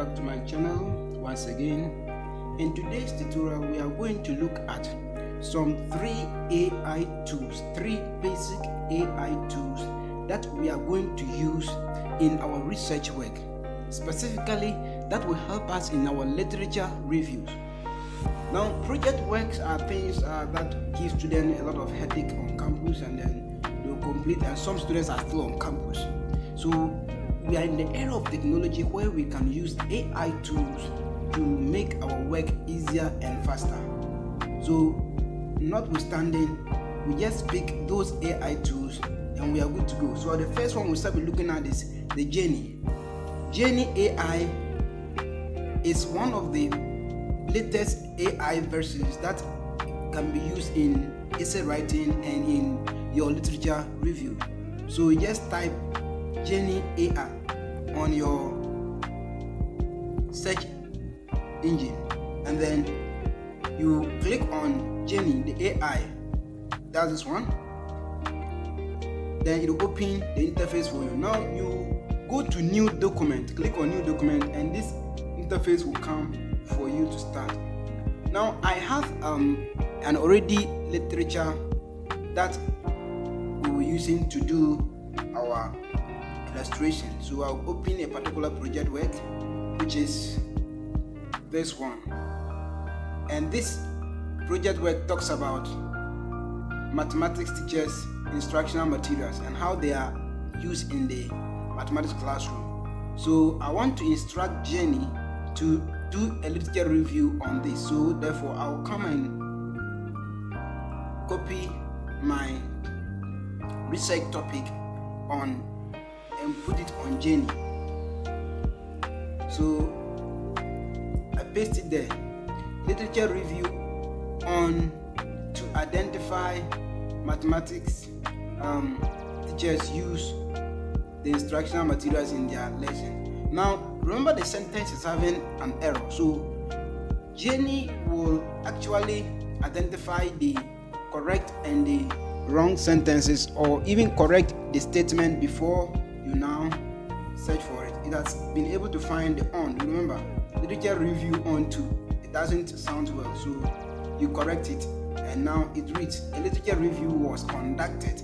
back to my channel once again. In today's tutorial we are going to look at some three basic AI tools that we are going to use in our research work. Specifically, that will help us in our literature reviews. Now, project works are things that give students a lot of headache on campus, and then they will complete, and some students are still on campus. So we are in the era of technology where we can use AI tools to make our work easier and faster. So notwithstanding, we just pick those AI tools and we are good to go. So the first one we'll start looking at is the Genie. Genie AI is one of the latest AI versions that can be used in essay writing and in your literature review. So you just type Genie AI on your search engine, and then you click on Genie, the AI. That's this one. Then it will open the interface for you. Now you go to new document, click on new document, and this interface will come for you to start. Now I have an already literature that we were using to do our illustration. So I'll open a particular project work, which is this one, and this project work talks about mathematics teachers instructional materials and how they are used in the mathematics classroom. So I want to instruct Jenny to do a literature review on this, so therefore I'll come and copy my research topic on and put it on Jenny. So I paste it there. Literature review on to identify mathematics teachers use the instructional materials in their lesson. Now remember, the sentence is having an error, so Jenny will actually identify the correct and the wrong sentences, or even correct the statement before you now search for it. It has been able to find the on. Remember, literature review on to, it doesn't sound well, so you correct it, and now it reads: a literature review was conducted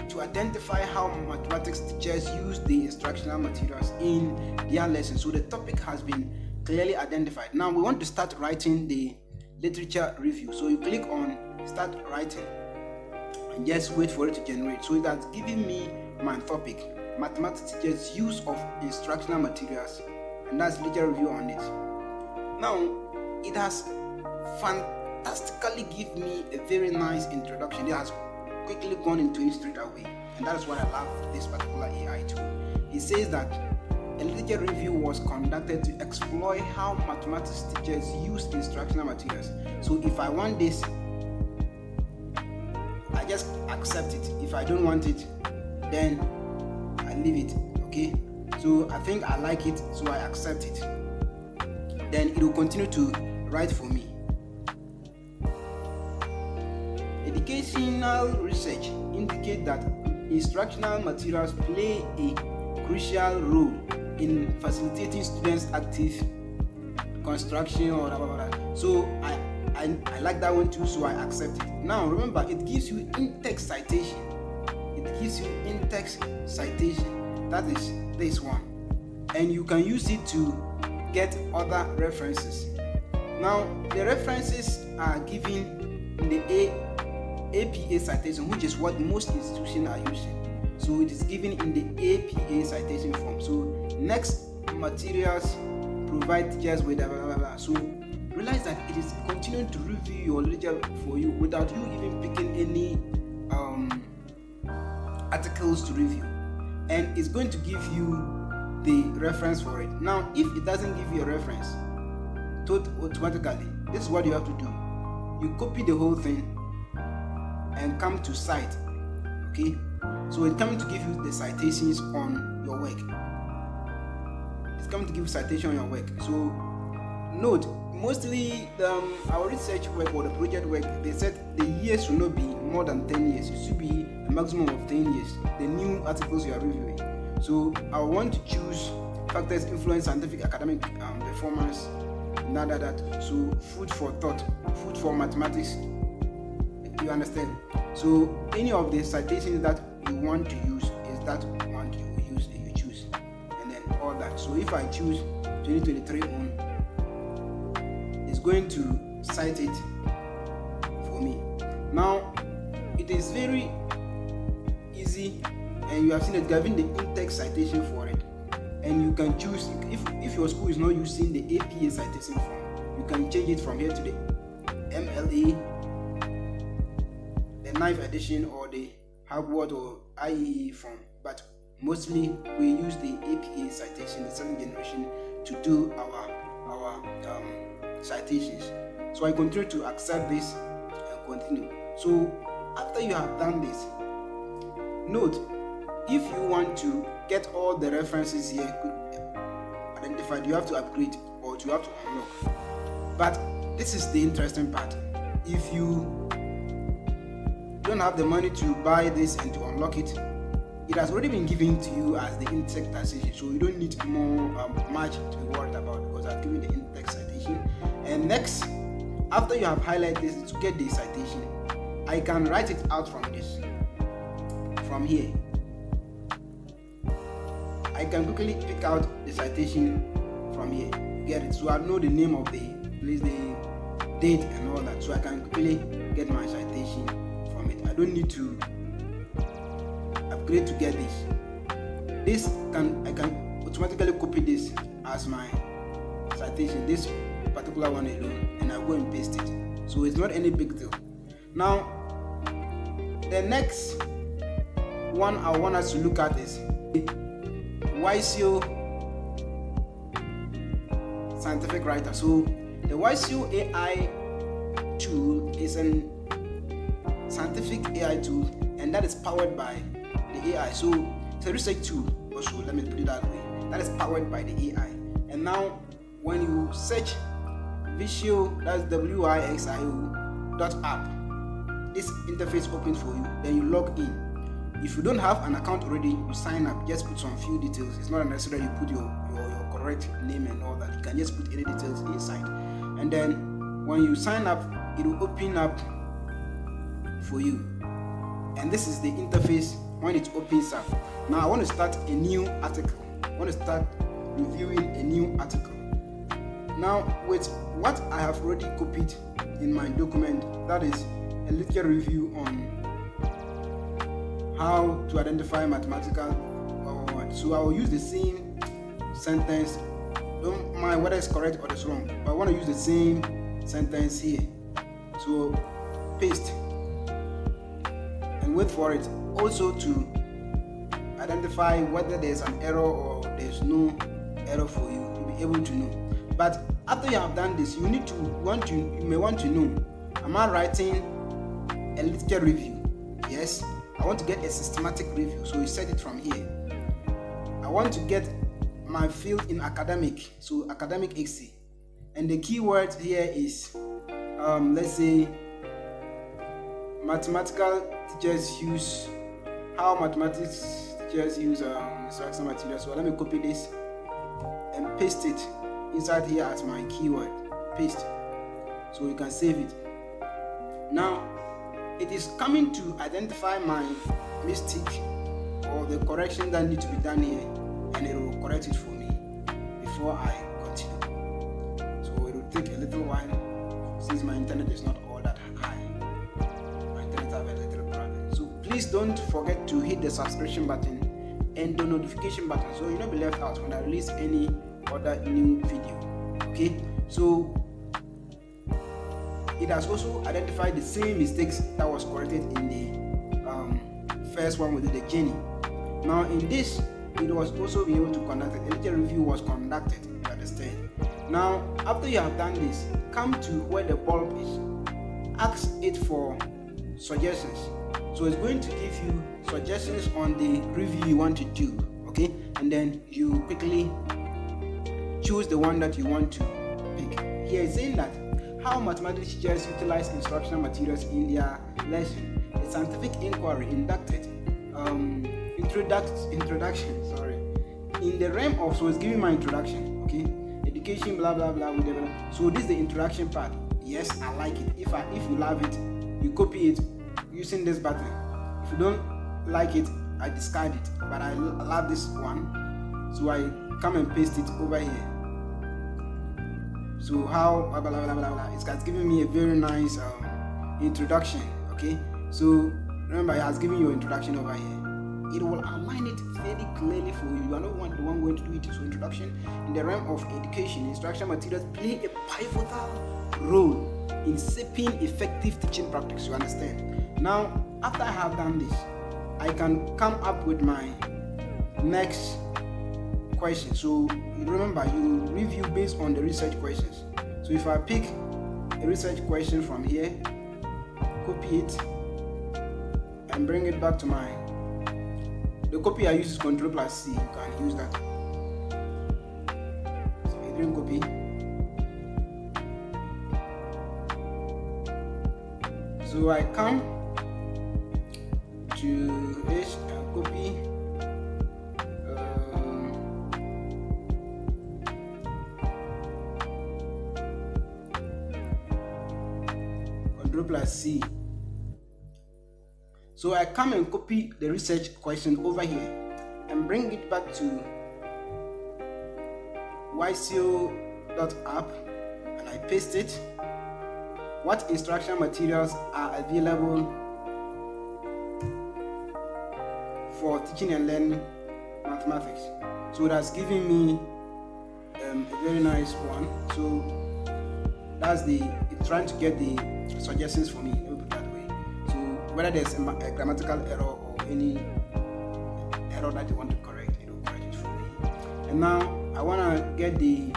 to identify how mathematics teachers use the instructional materials in their lessons. So the topic has been clearly identified. Now we want to start writing the literature review. So you click on start writing and just wait for it to generate. So that's giving me my topic, mathematics teachers use of instructional materials, and that's literature review on it. Now it has fantastically given me a very nice introduction. It has quickly gone into it straight away, and that is why I love this particular AI tool. It says that a literature review was conducted to explore how mathematics teachers use instructional materials. So if I want this, I just accept it. If I don't want it, then I leave it. Okay, so I think I like it, so I accept it. Then it will continue to write for me. Educational research indicate that instructional materials play a crucial role in facilitating students' active construction or whatever. So I like that one too, so I accept it. Now remember, it gives you in-text citation. It gives you in-text citation. That is this one, and you can use it to get other references. Now the references are given in the APA citation, which is what most institutions are using. So it is given in the APA citation form. So next materials provide teachers with blah, blah, blah. So realize that it is continuing to review your literature for you without you even picking any articles to review, and it's going to give you the reference for it. Now if it doesn't give you a reference automatically, this is what you have to do. You copy the whole thing and come to cite. Okay, so it's coming to give you the citations on your work. It's coming to give you citation on your work. So note, mostly our research work or the project work, they said the years should not be more than 10 years. It should be a maximum of 10 years, the new articles you are reviewing. So I want to choose factors influence scientific academic performance. So food for thought, food for mathematics. You understand? So any of the citations that you want to use is that one you will use, and you choose, and then all that. So if I choose 2023 on, it's going to cite it for me. Now it is very easy, and you have seen it given the in-text citation for it, and you can choose if your school is not using the APA citation form, you can change it from here to the MLA, the 9th edition, or the Harvard or IEE form. But mostly we use the APA citation, the 7th generation, to do our citations. So I continue to accept this and continue. So after you have done this, note, if you want to get all the references here identified, you have to upgrade or you have to unlock. But this is the interesting part. If you don't have the money to buy this and to unlock it, it has already been given to you as the in-text citation, so you don't need more much to be worried about, because I've given the in-text citation. And next, after you have highlighted this to get the citation, I can write it out from here. I can quickly pick out the citation from here. Get it? So I know the name of the place, the date, and all that. So I can quickly get my citation from it. I don't need to upgrade to get this. I can automatically copy this as my citation, this particular one alone, and I go and paste it. So it's not any big deal. Now, the next one I want us to look at is YCO scientific writer. So the YCO AI tool is a scientific AI tool, and that is powered by the AI. So it's a research tool also, let me put it that way, that is powered by the AI. And now when you search Vixio, that's WIXIO.app, this interface opens for you, then you log in. If you don't have an account already, you sign up, just put some few details. It's not necessary you put your correct name and all that. You can just put any details inside, and then when you sign up, it will open up for you. And this is the interface when it opens up. Now I want to start a new article. I want to start reviewing a new article. Now with what I have already copied in my document, that is a literature review on how to identify mathematical words. So I will use the same sentence. Don't mind whether it's correct or it's wrong, but I want to use the same sentence here. So paste and wait for it also to identify whether there's an error or there's no error for you. You'll be able to know. But after you have done this, you may want to know, am I writing a literature review? Yes. I want to get a systematic review, so you set it from here. I want to get my field in academic, so academic XC, and the keyword here is let's say mathematical teachers use, how mathematics teachers use instructional material. So let me copy this and paste it inside here as my keyword. Paste, so you can save it. Now it is coming to identify my mistake or the correction that needs to be done here, and it will correct it for me before I continue. So it will take a little while since my internet is not all that high. My internet have a little problem. So please don't forget to hit the subscription button and the notification button so you'll not be left out when I release any other new video. Okay, so it has also identified the same mistakes that was corrected in the first one with the journey. Now in this, it was also be able to conduct a literature review was conducted. You understand? Now after you have done this, come to where the bulb is. Ask it for suggestions. So it's going to give you suggestions on the review you want to do. Okay, and then you quickly choose the one that you want to pick. Here it's saying that how mathematics teachers utilize instructional materials in their lesson. A scientific inquiry inducted introduction in the realm of, so it's giving my introduction, okay, education, blah blah blah, whatever. So this is the introduction part. Yes, I like it. If you love it, you copy it using this button. If you don't like it, I discard it. But I love this one, so I come and paste it over here. So how blah blah blah blah blah. It's giving me a very nice introduction. Okay, so remember, it has given you an introduction over here. It will outline it very clearly for you. You are not the one going to do it. So introduction in the realm of education, instruction materials play a pivotal role in shaping effective teaching practice. You understand? Now, after I have done this, I can come up with my next question. So you remember, you review based on the research questions. So if I pick a research question from here, copy it and bring it back to mine. The copy I use is Ctrl+C. You can use that. So I didn't copy. So I come to this and copy. Ctrl+C. So I come and copy the research question over here and bring it back to yseo.app and I paste it. What instruction materials are available for teaching and learning mathematics? So that's giving me a very nice one. So that's it's trying to get the suggestions for me. Whether there's a grammatical error or any error that you want to correct, it will correct it for me. And now I want to get the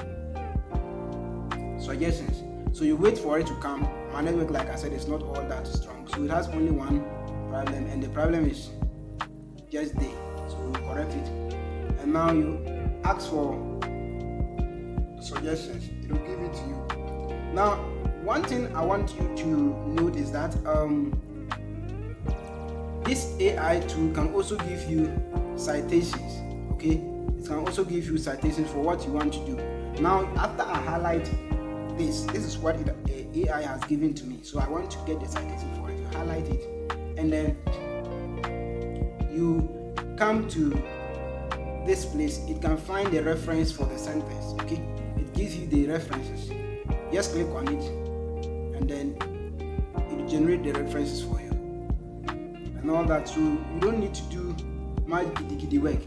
suggestions. So you wait for it to come. My network, like I said, is not all that strong. So it has only one problem, and the problem is just there. So you correct it. And now you ask for suggestions. It will give it to you. Now, one thing I want you to note is that this AI tool can also give you citations, okay? It can also give you citations for what you want to do. Now, after I highlight this is what AI has given to me. So I want to get the citation for it. You highlight it, and then you come to this place. It can find the reference for the sentence, okay? It gives you the references. Just click on it, and then it will generate the references for you. And all that, so you don't need to do much giddy work.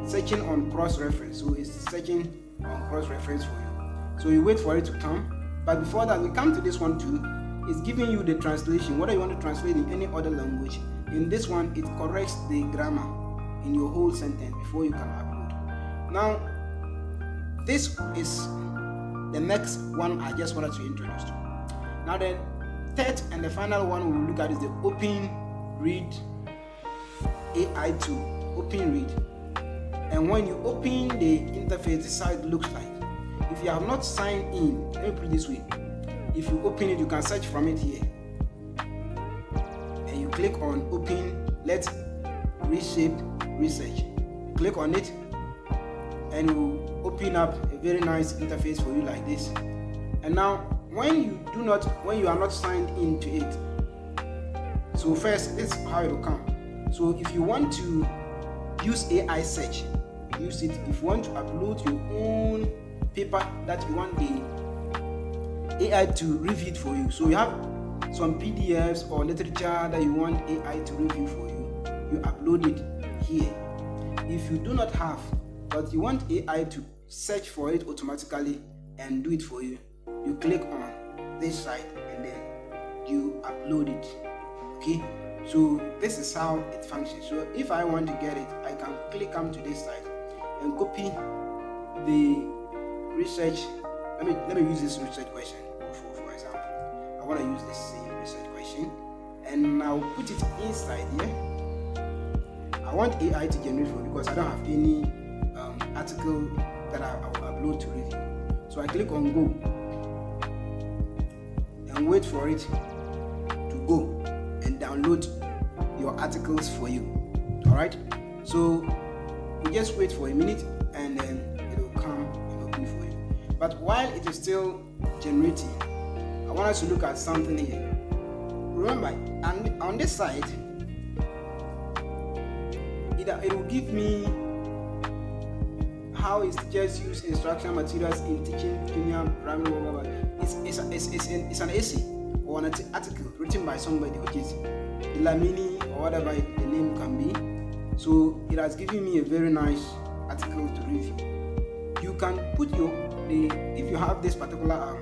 Searching on cross-reference, so it's searching on cross-reference for you. So you wait for it to come, but before that, we come to this one too. It's giving you the translation, whether you want to translate in any other language. In this one, it corrects the grammar in your whole sentence before you can upload. Now, this is the next one I just wanted to introduce to. Now, the third and the final one we will look at is the Open Read AI tool. Open Read. And when you open the interface, this is how it looks like. If you have not signed in, let me put it this way. If you open it, you can search from it here. And you click on Open, Let's Reshape Research. Click on it, and it will open up a very nice interface for you like this. And now, when you are not signed into it, so first, this is how it will come. So if you want to use AI search, use it. If you want to upload your own paper that you want the AI to review it for you, so you have some PDFs or literature that you want AI to review for you, you upload it here. If you do not have, but you want AI to search for it automatically and do it for you, you click on this site and then you upload it. Okay, so this is how it functions. So if I want to get it, I can quickly come to this site and copy the research. Let me use this research question for example. I want to use this same research question, and I'll put it inside here. I want AI to generate for me because I don't have any article that I will upload to review. So I click on Go and wait for it to go and download your articles for you. Alright, so we just wait for a minute and then it will come and open for you. But while it is still generating, I want us to look at something here. Remember, on this side, it will give me how is teachers use instructional materials in teaching junior, primary, whatever. It's an essay or an article written by somebody, which is Lamini or whatever the name can be. So it has given me a very nice article to review. You can put if you have this particular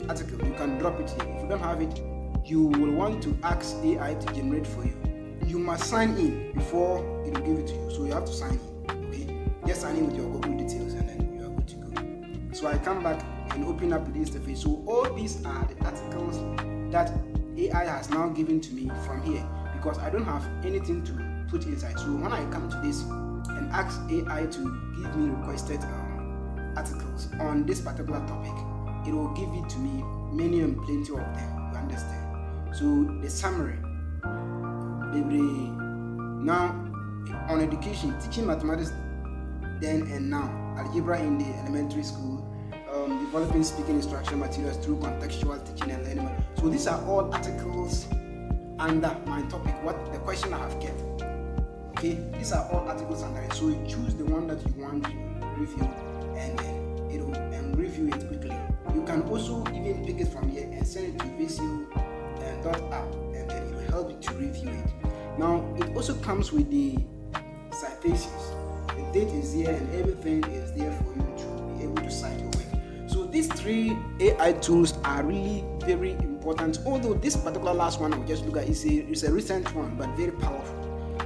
article, you can drop it here. If you don't have it, you will want to ask AI to generate for you. You must sign in before it will give it to you. So you have to sign in. Okay, just sign in with your Google details and then you are good to go. So I come back and open up the interface. So all these are the articles that AI has now given to me from here, because I don't have anything to put inside. So when I come to this and ask AI to give me requested articles on this particular topic, it will give it to me, many and plenty of them. You understand? So the summary, now on education, teaching mathematics then and now, algebra in the elementary school, developing speaking instruction materials through contextual teaching and learning. So these are all articles under my topic, what the question I have kept. Okay, these are all articles under it. So you choose the one that you want to review, and then it will review it quickly. You can also even pick it from here and send it to visio.app, and then it will help you to review it. Now it also comes with the citations. The date is here and everything is there for you to be able to cite your work. So these three AI tools are really very important. Although this particular last one I'll just look at is a recent one, but very powerful.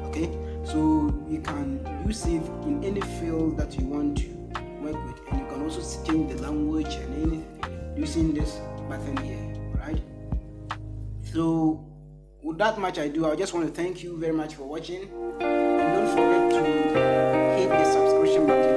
Okay, so you can use it in any field that you want to work with, and you can also change the language and anything using this button here, right? So with that much ado, I just want to thank you very much for watching, and don't forget to hit the subscription button